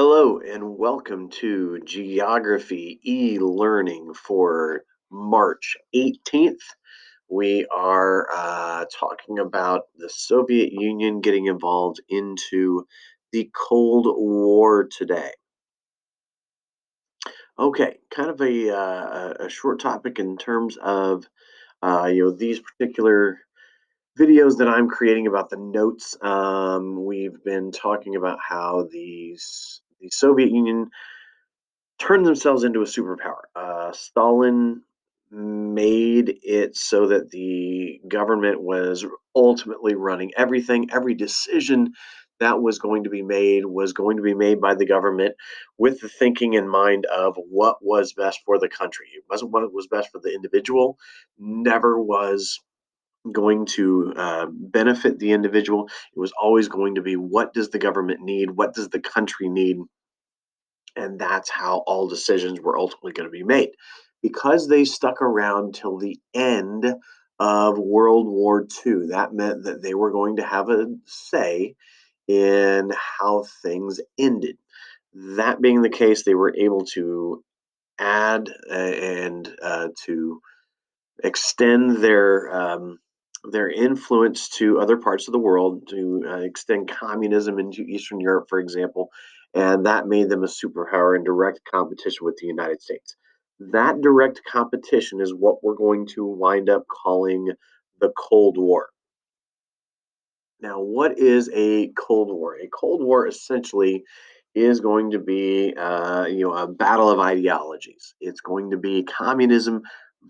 Hello and welcome to Geography e-learning for March 18th. We are talking about the Soviet Union getting involved into the Cold War today. Okay, kind of a short topic in terms of these particular videos that I'm creating about the notes. We've been talking about how the Soviet Union turned themselves into a superpower. Stalin made it so that the government was ultimately running everything. Every decision that was going to be made by the government with the thinking in mind of what was best for the country. It wasn't what was best for the individual, never was going to benefit the individual. It was always going to be what does the government need? What does the country need? And that's how all decisions were ultimately going to be made. Because they stuck around till the end of World War II, that meant that they were going to have a say in how things ended. That being the case, they were able to add and to extend their influence to other parts of the world, to extend communism into Eastern Europe, for example, and that made them a superpower in direct competition with the United States. That direct competition is what we're going to wind up calling the Cold War. Now, what is a Cold War? A Cold War essentially is going to be, a battle of ideologies. It's going to be communism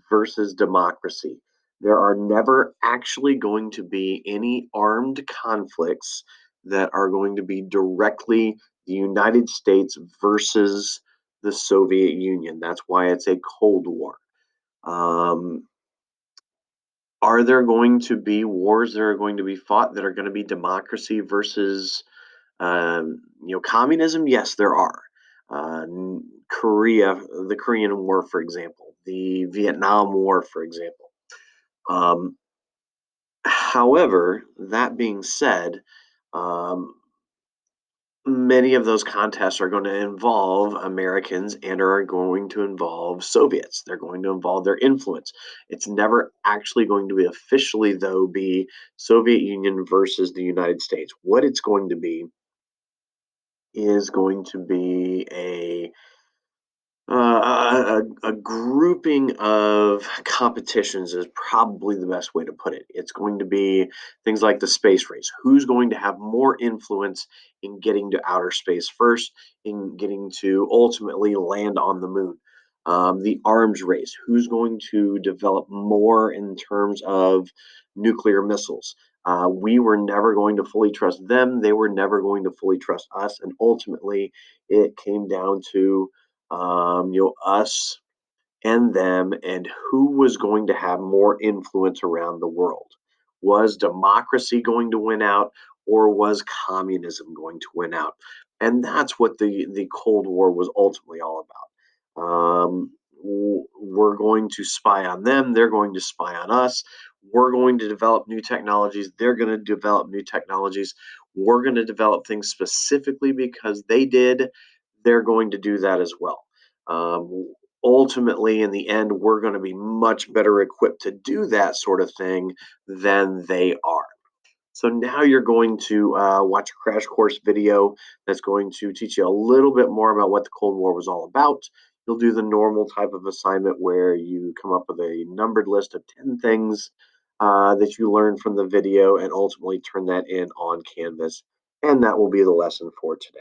versus democracy. There are never actually going to be any armed conflicts that are going to be directly the United States versus the Soviet Union. That's why it's a Cold War. Um, are there going to be wars that are going to be fought that are going to be democracy versus communism? Yes, there are. Korea, the Korean War, for example, the Vietnam War, for example. Um, However, that being said, um, many of those contests are going to involve Americans and are going to involve Soviets. They're going to involve their influence. It's never actually going to be officially, though, be Soviet Union versus the United States. What it's going to be is going to be a grouping of competitions is probably the best way to put it. It's going to be things like the space race. Who's going to have more influence in getting to outer space first, in getting to ultimately land on the moon? The arms race. Who's going to develop more in terms of nuclear missiles? We were never going to fully trust them. They were never going to fully trust us. And ultimately, it came down to us and them, and who was going to have more influence around the world. Was democracy going to win out, or was communism going to win out? And that's what the Cold War was ultimately all about. We're going to spy on them, they're going to spy on us. We're going to develop new technologies, they're going to develop new technologies. We're going to develop things specifically because they did, they're going to do that as well. Ultimately, in the end, we're going to be much better equipped to do that sort of thing than they are. So now you're going to watch a crash course video that's going to teach you a little bit more about what the Cold War was all about. You'll do the normal type of assignment where you come up with a numbered list of 10 things that you learned from the video and ultimately turn that in on Canvas. And that will be the lesson for today.